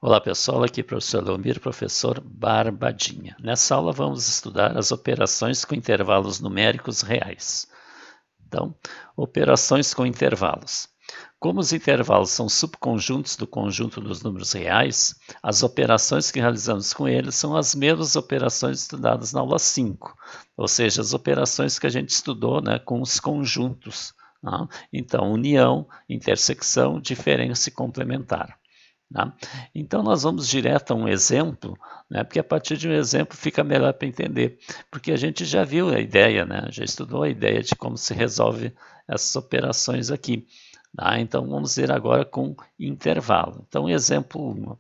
Olá pessoal, aqui é o professor Leomir, professor Barbadinha. Nessa aula vamos estudar as operações com intervalos numéricos reais. Então, operações com intervalos. Como os intervalos são subconjuntos do conjunto dos números reais, as operações que realizamos com eles são as mesmas operações estudadas na aula 5, ou seja, as operações que a gente estudou, né, com os conjuntos. Tá? Então, união, intersecção, diferença e complementar. Tá? Então, nós vamos direto a um exemplo, né, porque a partir de um exemplo fica melhor para entender, porque a gente já viu a ideia, né, já estudou a ideia de como se resolve essas operações aqui. Tá? Então, vamos ver agora com intervalo. Então, exemplo 1.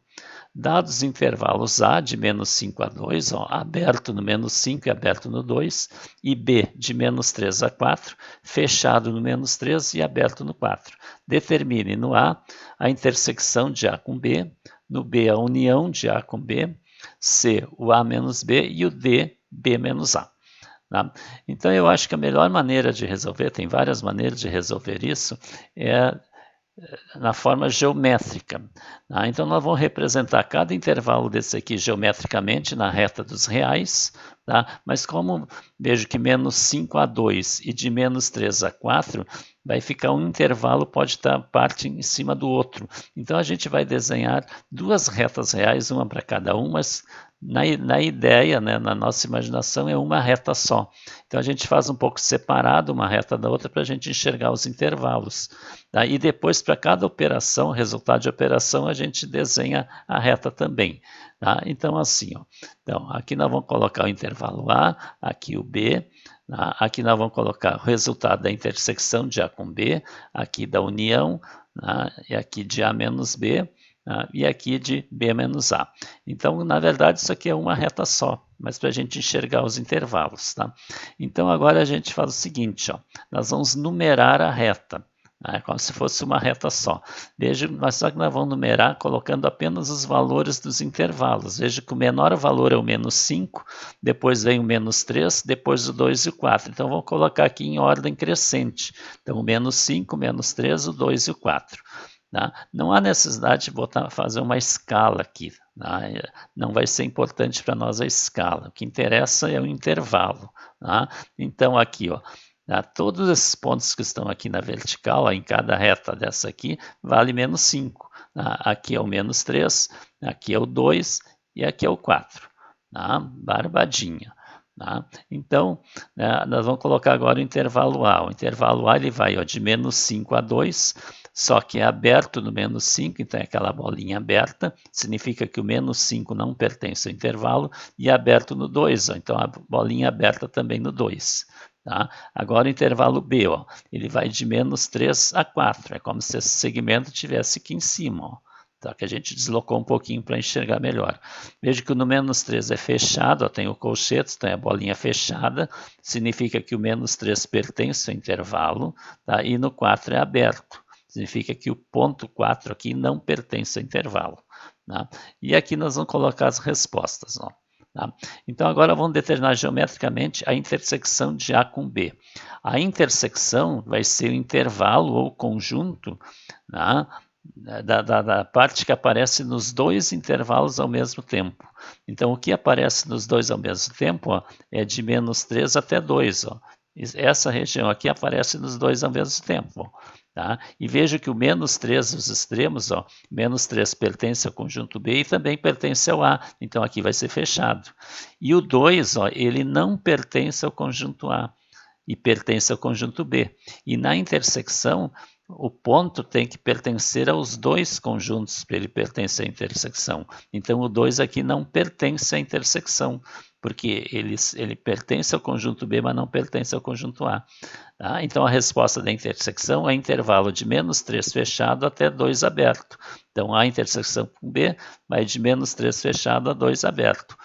Dados os intervalos A de menos 5 a 2, ó, aberto no menos 5 e aberto no 2, e B de menos 3 a 4, fechado no menos 3 e aberto no 4. Determine no A intersecção de A com B, no B a união de A com B, C o A menos B e o D B menos A. Tá? Então eu acho que a melhor maneira de resolver, tem várias maneiras de resolver isso, é na forma geométrica. Tá? Então, nós vamos representar cada intervalo desse aqui geometricamente na reta dos reais, tá? Mas como vejo que menos 5 a 2 e de menos 3 a 4, vai ficar um intervalo, pode estar parte em cima do outro. Então, a gente vai desenhar duas retas reais, uma para cada um, mas na ideia, né, na nossa imaginação, é uma reta só. Então, a gente faz um pouco separado uma reta da outra para a gente enxergar os intervalos. Tá? E depois, para cada operação, resultado de operação, a gente desenha a reta também. Tá? Então, assim, ó. Então, aqui nós vamos colocar o intervalo A, aqui o B, tá? Aqui nós vamos colocar o resultado da intersecção de A com B, aqui da união, tá? E aqui de A menos B, tá? E aqui de B menos A. Então, na verdade, isso aqui é uma reta só, mas para a gente enxergar os intervalos. Tá? Então, agora a gente faz o seguinte, ó. Nós vamos numerar a reta. É como se fosse uma reta só. Veja, mas só que nós vamos numerar colocando apenas os valores dos intervalos. Veja que o menor valor é o menos 5, depois vem o menos 3, depois o 2 e o 4. Então, vamos colocar aqui em ordem crescente. Então, o menos 5, o menos 3, o 2 e o 4. Tá? Não há necessidade de fazer uma escala aqui. Tá? Não vai ser importante para nós a escala. O que interessa é o intervalo. Tá? Então, aqui, ó, tá? Todos esses pontos que estão aqui na vertical, ó, em cada reta dessa aqui, vale menos 5. Tá? Aqui é o menos 3, aqui é o 2 e aqui é o 4. Tá? Barbadinha. Tá? Então, nós vamos colocar agora o intervalo A. O intervalo A ele vai, ó, de menos 5 a 2, só que é aberto no menos 5, então é aquela bolinha aberta, significa que o menos 5 não pertence ao intervalo, e é aberto no 2, ó, então a bolinha aberta também no 2. Tá? Agora o intervalo B, ó, ele vai de menos 3 a 4, é como se esse segmento estivesse aqui em cima. Ó. Só que a gente deslocou um pouquinho para enxergar melhor. Veja que o no menos 3 é fechado, ó, tem o colchete, tem a bolinha fechada, significa que o menos 3 pertence ao intervalo, tá? E no 4 é aberto, significa que o ponto 4 aqui não pertence ao intervalo. Tá? E aqui nós vamos colocar as respostas. Ó. Tá? Então, agora vamos determinar geometricamente a intersecção de A com B. A intersecção vai ser o intervalo ou conjunto, tá? da parte que aparece nos dois intervalos ao mesmo tempo. Então, o que aparece nos dois ao mesmo tempo, ó, é de menos 3 até 2. Ó. Essa região aqui aparece nos dois ao mesmo tempo. Ó. Tá? E veja que o menos 3, os extremos, ó, menos 3 pertence ao conjunto B e também pertence ao A, então aqui vai ser fechado. E o 2, ó, ele não pertence ao conjunto A e pertence ao conjunto B. E na intersecção, o ponto tem que pertencer aos dois conjuntos para ele pertencer à intersecção. Então, o 2 aqui não pertence à intersecção, porque ele pertence ao conjunto B, mas não pertence ao conjunto A. Tá? Então, a resposta da intersecção é intervalo de menos 3 fechado até 2 aberto. Então, a intersecção com B vai de menos 3 fechado a 2 aberto.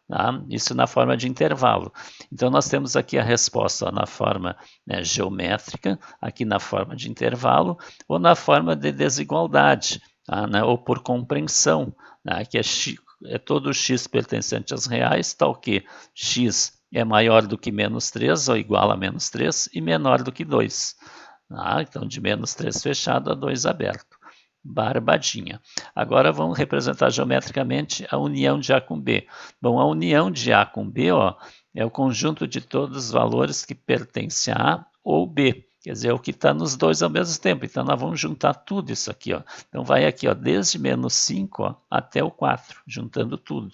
Tá? Isso na forma de intervalo. Então, nós temos aqui a resposta ó, na forma, né, geométrica, aqui na forma de intervalo, ou na forma de desigualdade, tá? Né, ou por compreensão, né, que é todo x pertencente às reais, tal que x é maior do que menos 3, ou igual a menos 3, e menor do que 2. Tá? Então, de menos 3 fechado a 2 aberto. Barbadinha. Agora vamos representar geometricamente a união de A com B. Bom, a união de A com B, ó, é o conjunto de todos os valores que pertencem a A ou B. Quer dizer, é o que está nos dois ao mesmo tempo. Então, nós vamos juntar tudo isso aqui. Ó. Então, vai aqui, ó, desde menos 5 ó, até o 4, juntando tudo.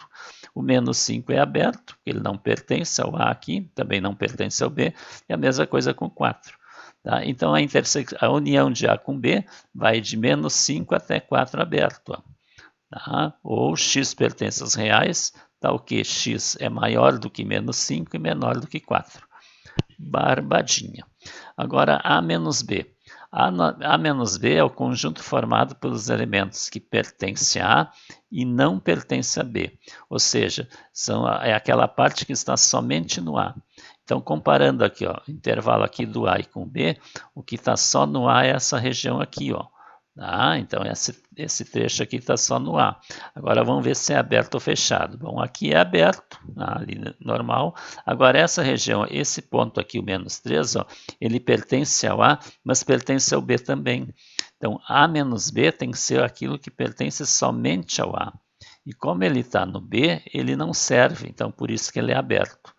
O menos 5 é aberto, ele não pertence ao A aqui, também não pertence ao B. E a mesma coisa com 4. Tá? Então, a união de A com B vai de menos 5 até 4 aberto. Ó. Tá? Ou x pertence aos reais, tal que x é maior do que menos 5 e menor do que 4. Barbadinha. Agora, A menos B. A menos B é o conjunto formado pelos elementos que pertencem a A e não pertencem a B. Ou seja, é aquela parte que está somente no A. Então, comparando aqui, ó, o intervalo aqui do A e com B, o que está só no A é essa região aqui, ó. Ah, então esse trecho aqui está só no A. Agora vamos ver se é aberto ou fechado. Bom, aqui é aberto, ali normal. Agora essa região, esse ponto aqui, o menos 3, ó, ele pertence ao A, mas pertence ao B também. Então, A menos B tem que ser aquilo que pertence somente ao A. E como ele está no B, ele não serve, então por isso que ele é aberto.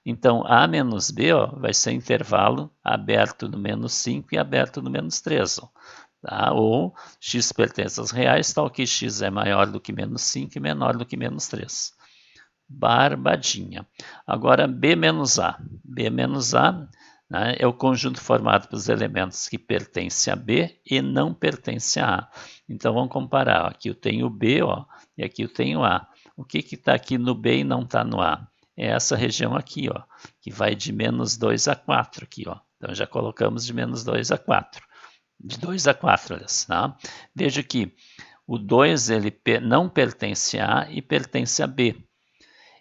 Então, A menos B ó, vai ser intervalo aberto no menos 5 e aberto no menos 3. Ó. Tá? Ou x pertence aos reais, tal que x é maior do que menos 5 e menor do que menos 3. Barbadinha. Agora, B menos A. B menos A né, é o conjunto formado pelos elementos que pertencem a B e não pertencem a A. Então, vamos comparar. Ó. Aqui eu tenho B ó, e aqui eu tenho A. O que está aqui no B e não está no A? É essa região aqui, ó, que vai de menos 2 a 4. Aqui, ó. Então, já colocamos de menos 2 a 4. De 2 a 4, olha tá? Veja que o 2 ele não pertence a A e pertence a B.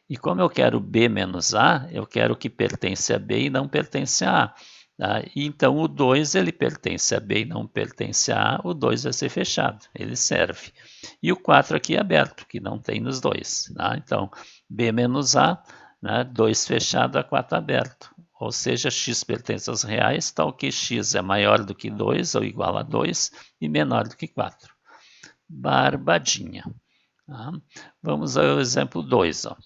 E como eu quero B menos A, eu quero que pertence a B e não pertence a A. Tá? E então o 2 ele pertence a B e não pertence a A, o 2 vai ser fechado, ele serve. E o 4 aqui é aberto, que não tem nos dois. Tá? Então, B menos A, né, 2 fechado, a 4 aberto. Ou seja, x pertence aos reais, tal que x é maior do que 2 ou igual a 2 e menor do que 4. Barbadinha. Tá? Vamos ao exemplo 2. Ó.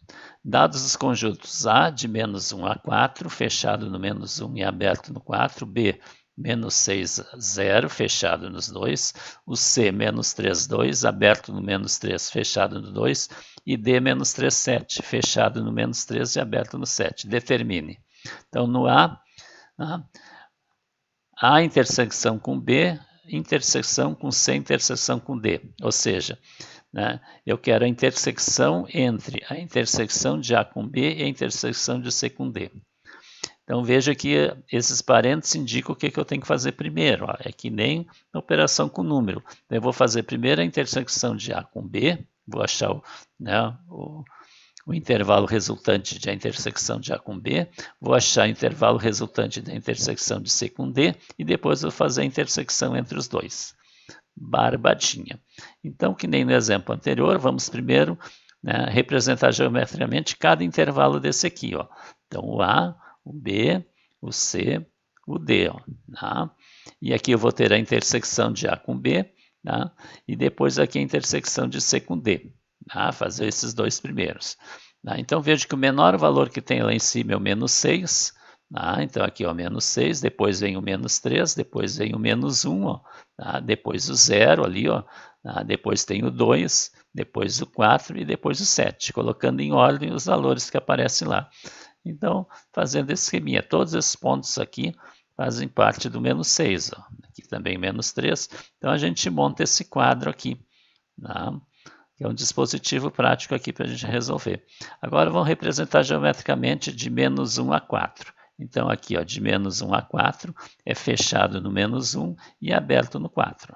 Dados os conjuntos A de menos 1 a 4, fechado no menos 1 e aberto no 4, B menos 6 a 0, fechado nos 2, o C menos 3, 2, aberto no menos 3, fechado no 2, e D menos 3, 7, fechado no menos 3 e aberto no 7. Determine. Então, no A, A intersecção com B, intersecção com C, intersecção com D. Ou seja, né, eu quero a intersecção entre a intersecção de A com B e a intersecção de C com D. Então, veja que esses parênteses indicam o que eu tenho que fazer primeiro. Ó. É que nem na operação com número. Eu vou fazer primeiro a intersecção de A com B, vou achar o intervalo resultante da intersecção de A com B, vou achar o intervalo resultante da intersecção de C com D e depois vou fazer a intersecção entre os dois. Barbadinha. Então, que nem no exemplo anterior, vamos primeiro representar geometricamente cada intervalo desse aqui. Ó. Então, o A, o B, o C, o D. Ó, tá? E aqui eu vou ter a intersecção de A com B, tá? E depois aqui a intersecção de C com D. Tá? Fazer esses dois primeiros. Tá? Então, veja que o menor valor que tem lá em cima é o menos 6. Tá? Então, aqui o menos 6, depois vem o menos 3, depois vem o menos 1, ó, tá? Depois o 0 ali, ó, tá? Depois tem o 2, depois o 4 e depois o 7, colocando em ordem os valores que aparecem lá. Então, fazendo esse esqueminha, todos esses pontos aqui fazem parte do menos 6, ó. Aqui também menos 3. Então, a gente monta esse quadro aqui, tá? Que é um dispositivo prático aqui para a gente resolver. Agora, vamos representar geometricamente de menos 1 a 4. Então, aqui, ó, de menos 1 a 4 é fechado no menos 1 e aberto no 4.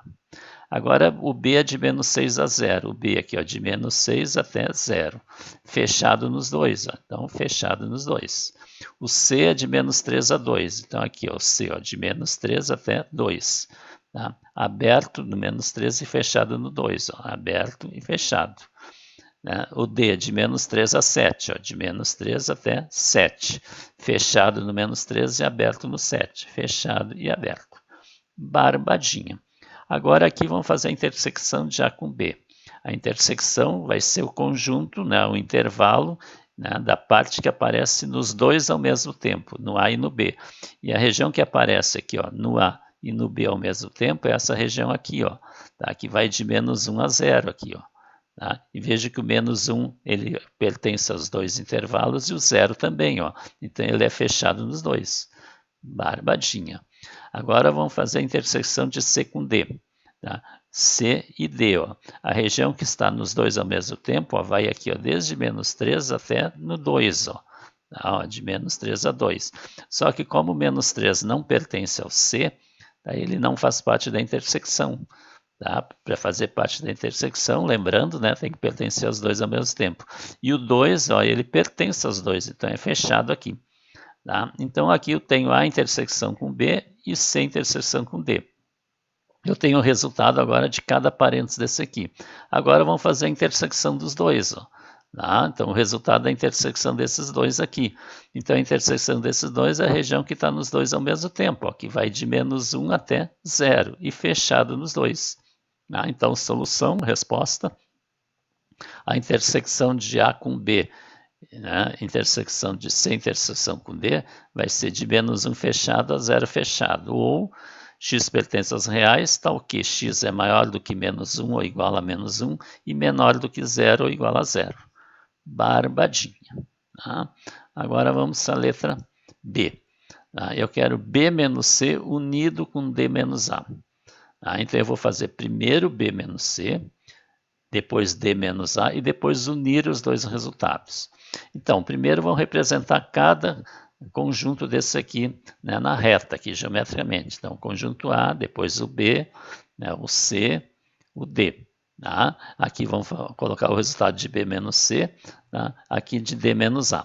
Agora, o B é de menos 6 a 0. O B aqui, ó, de menos 6 até 0. Fechado nos dois. Ó. Então, fechado nos dois. O C é de menos 3 a 2. Então, aqui, ó, o C ó, de menos 3 até 2. Tá? Aberto no menos 3 e fechado no 2. Ó. Aberto e fechado. Né? O D de menos 3 a 7. Ó, de menos 3 até 7. Fechado no menos 3 e aberto no 7. Fechado e aberto. Barbadinha. Agora aqui vamos fazer a intersecção de A com B. A intersecção vai ser o conjunto, né, o intervalo, né, da parte que aparece nos dois ao mesmo tempo, no A e no B. E a região que aparece aqui, ó, no A e no B ao mesmo tempo, é essa região aqui, ó, tá, que vai de menos 1 a 0 aqui, ó. Tá? E veja que o menos 1 ele pertence aos dois intervalos e o 0 também, ó. Então ele é fechado nos dois. Barbadinha. Agora vamos fazer a intersecção de C com D. Tá? C e D. Ó. A região que está nos dois ao mesmo tempo, ó, vai aqui, ó, desde menos 3 até no 2. Ó. Tá? Ó, de menos 3 a 2. Só que como o menos 3 não pertence ao C, tá? Ele não faz parte da intersecção. Tá? Para fazer parte da intersecção, lembrando, né, tem que pertencer aos dois ao mesmo tempo. E o 2, ó, ele pertence aos dois, então é fechado aqui. Tá? Então aqui eu tenho A intersecção com B e C intersecção com D. Eu tenho o resultado agora de cada parênteses desse aqui. Agora vamos fazer a intersecção dos dois. Ó. Tá? Então o resultado da intersecção desses dois aqui. Então a intersecção desses dois é a região que está nos dois ao mesmo tempo, ó, que vai de menos 1 até 0 e fechado nos dois. Tá? Então solução, resposta, a intersecção de A com B, né, intersecção de C intersecção com D, vai ser de menos 1 fechado a 0 fechado, ou x pertence aos reais, tal que x é maior do que menos 1 ou igual a menos 1 e menor do que 0 ou igual a 0. Barbadinha. Tá? Agora vamos à letra B. Tá? Eu quero B menos C unido com D menos A. Tá? Então eu vou fazer primeiro B menos C, depois D menos A e depois unir os dois resultados. Então, primeiro vamos representar cada conjunto desse aqui, né, na reta, aqui geometricamente. Então, conjunto A, depois o B, né, o C, o D. Tá? Aqui vamos colocar o resultado de B menos C, tá? Aqui de D menos A.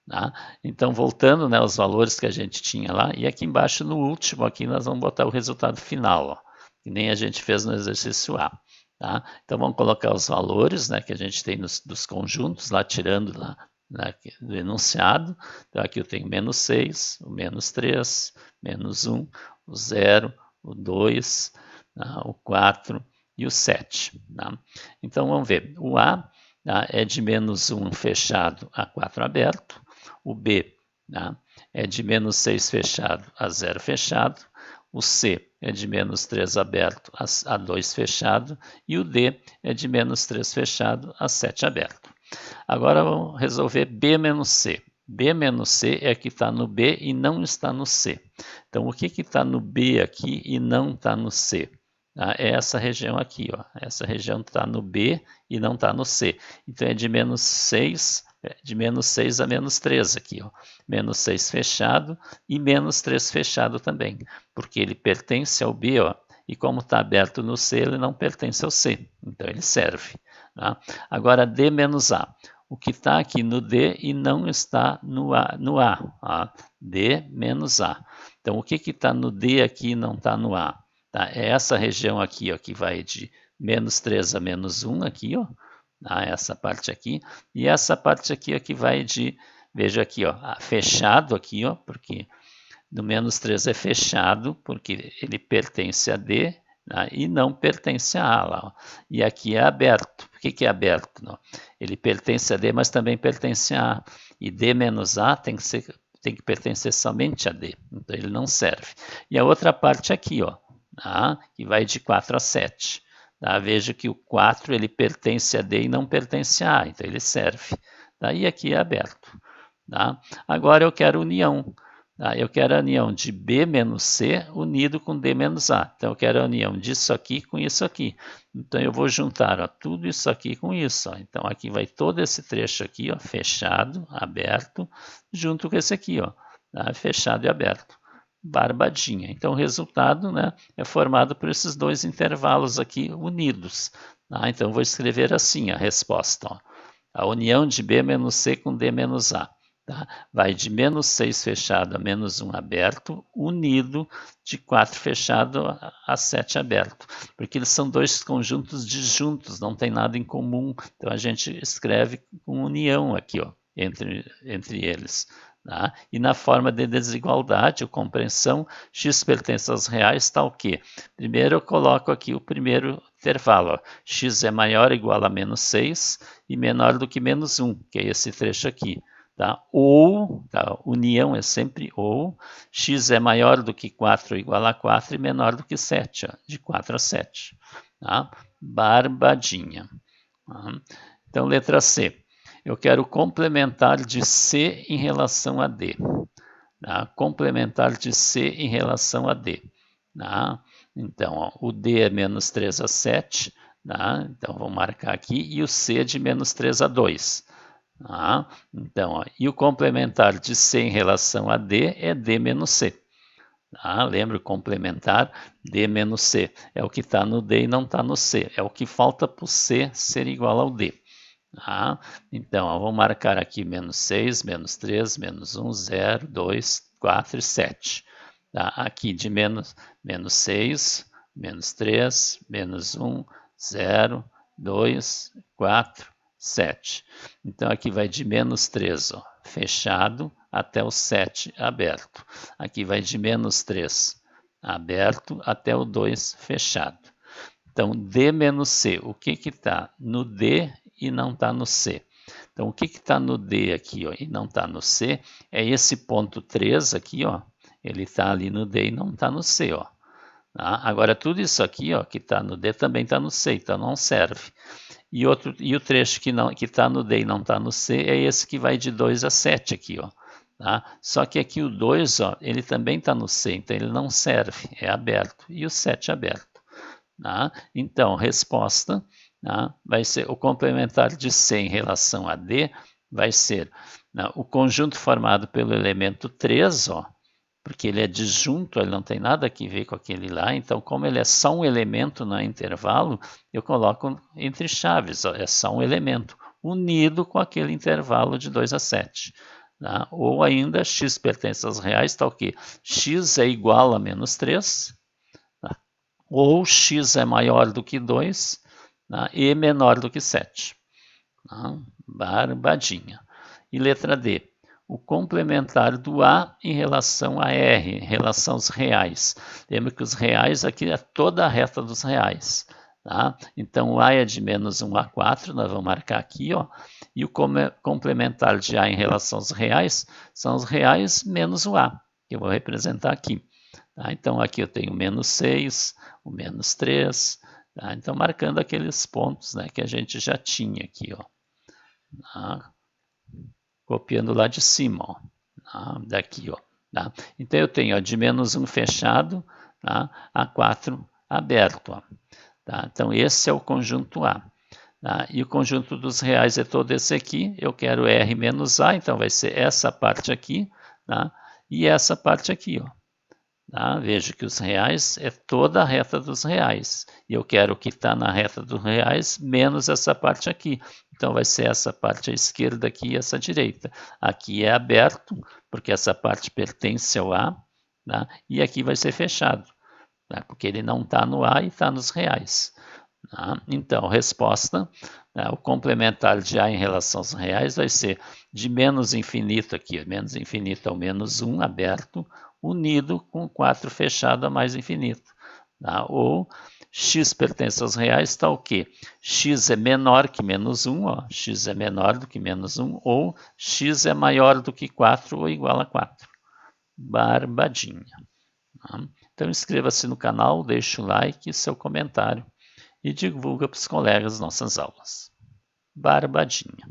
Tá? Então, voltando, né, aos valores que a gente tinha lá, e aqui embaixo no último, aqui nós vamos botar o resultado final, ó, que nem a gente fez no exercício A. Tá? Então, vamos colocar os valores, né, que a gente tem dos conjuntos, lá tirando lá, né, do enunciado. Então, aqui eu tenho menos 6, o menos 3, menos 1, o 0, o 2, tá, o 4 e o 7. Tá? Então, vamos ver. O A, tá, é de menos 1 fechado a 4 aberto. O B, tá, é de menos 6 fechado a 0 fechado. O C é de menos 3 aberto a 2 fechado, e o D é de menos 3 fechado a 7 aberto. Agora vamos resolver B menos C. B menos C é que está no B e não está no C. Então, o que está no B aqui e não está no C? Tá? É essa região aqui, ó. Essa região está no B e não está no C. Então, é de menos 6 a menos 3 aqui, ó. Menos 6 fechado e menos 3 fechado também, porque ele pertence ao B, ó, e como está aberto no C, ele não pertence ao C, então ele serve. Tá? Agora, D menos A. O que está aqui no D e não está no A. Tá? D menos A. Então, o que está no D aqui e não está no A? Tá? É essa região aqui, ó, que vai de menos 3 a menos 1 aqui, ó. Tá? Essa parte aqui. E essa parte aqui, ó, que vai de, veja aqui, ó, fechado aqui, ó, porque no menos 3 é fechado, porque ele pertence a D, tá? E não pertence a A lá, ó. E aqui é aberto. Por que é aberto? Não? Ele pertence a D, mas também pertence a A. E D menos A tem que pertencer somente a D. Então ele não serve. E a outra parte aqui, ó, tá? Que vai de 4 a 7. Tá? Veja que o 4 ele pertence a D e não pertence a A, então ele serve. Tá? E aqui é aberto. Tá? Agora eu quero união. Tá? Eu quero a união de B menos C unido com D menos A. Então eu quero a união disso aqui com isso aqui. Então eu vou juntar, ó, tudo isso aqui com isso. Ó. Então aqui vai todo esse trecho aqui, ó, fechado, aberto, junto com esse aqui, ó, tá? Fechado e aberto. Barbadinha. Então o resultado, né, é formado por esses dois intervalos aqui unidos. Tá? Então eu vou escrever assim a resposta. Ó. A união de B menos C com D menos A. Tá? Vai de menos 6 fechado a menos 1 aberto, unido de 4 fechado a 7 aberto. Porque eles são dois conjuntos disjuntos, não tem nada em comum. Então a gente escreve com união aqui, ó, entre eles. Tá? E na forma de desigualdade, ou compreensão, x pertence aos reais, está o quê? Primeiro eu coloco aqui o primeiro intervalo. Ó. X é maior ou igual a menos 6 e menor do que menos 1, que é esse trecho aqui. Tá? Ou, tá? União é sempre ou, x é maior do que 4 ou igual a 4 e menor do que 7, ó, de 4 a 7. Tá? Barbadinha. Tá? Então, letra C. Eu quero complementar de C em relação a D. Tá? Complementar de C em relação a D. Tá? Então, ó, o D é menos 3 a 7. Tá? Então, vou marcar aqui. E o C é de menos 3 a 2. Tá? Então, ó, e o complementar de C em relação a D é D menos C. Tá? Lembra o complementar? D menos C. É o que está no D e não está no C. É o que falta para o C ser igual ao D. Tá? Então, ó, vou marcar aqui menos 6, menos 3, menos 1, 0, 2, 4 e 7. Tá? Aqui de menos 6, menos 3, menos 1, 0, 2, 4, 7. Então, aqui vai de menos 3, ó, fechado, até o 7 aberto. Aqui vai de menos 3 aberto até o 2 fechado. Então, D menos C, o que está no D e não está no C? Então, o que está no D aqui ó, e não está no C é esse ponto 3 aqui, ó, ele está ali no D e não está no C. Ó. Tá? Agora, tudo isso aqui ó, que está no D também está no C, então não serve. E o trecho que está no D e não está no C é esse que vai de 2 a 7 aqui. Ó. Tá? Só que aqui o 2 ó, ele também está no C, então ele não serve, é aberto. E o 7 é aberto. Tá? Então, resposta tá? Vai ser o complementar de C em relação a D, vai ser o conjunto formado pelo elemento 3, ó, porque ele é disjunto, ele não tem nada a ver com aquele lá, então como ele é só um elemento no intervalo, eu coloco entre chaves, ó, é só um elemento, unido com aquele intervalo de 2 a 7. Tá? Ou ainda, x pertence aos reais, está o quê? X é igual a menos 3, ou x é maior do que 2 tá? E menor do que 7. Tá? Barbadinha. E letra D. O complementar do A em relação a R, em relação aos reais. Lembra que os reais aqui é toda a reta dos reais. Tá? Então, o A é de menos 1 a 4, nós vamos marcar aqui. Ó, e o complementar de A em relação aos reais são os reais menos o A, que eu vou representar aqui. Tá? Então, aqui eu tenho menos 6, o menos 3. Tá? Então, marcando aqueles pontos né, que a gente já tinha aqui. Ó. Tá? Copiando lá de cima. Ó. Tá? Daqui. Ó. Tá? Então, eu tenho ó, de menos 1 fechado tá? A 4 aberto. Ó. Tá? Então, esse é o conjunto A. Tá? E o conjunto dos reais é todo esse aqui. Eu quero R menos A, então vai ser essa parte aqui. Tá? E essa parte aqui. Ó. Tá? Veja que os reais é toda a reta dos reais. E eu quero o que está na reta dos reais menos essa parte aqui. Então, vai ser essa parte à esquerda aqui e essa direita. Aqui é aberto, porque essa parte pertence ao A. Tá? E aqui vai ser fechado, tá? Porque ele não está no A e está nos reais. Tá? Então, resposta, né, o complementar de A em relação aos reais vai ser de menos infinito aqui, menos infinito ao menos 1 aberto, unido com 4 fechado a mais infinito. Tá? Ou x pertence aos reais, está o quê? X é menor que menos 1, ó, x é menor do que menos 1, ou x é maior do que 4 ou igual a 4. Barbadinha. Tá? Então inscreva-se no canal, deixe o like e seu comentário e divulga para os colegas nossas aulas. Barbadinha.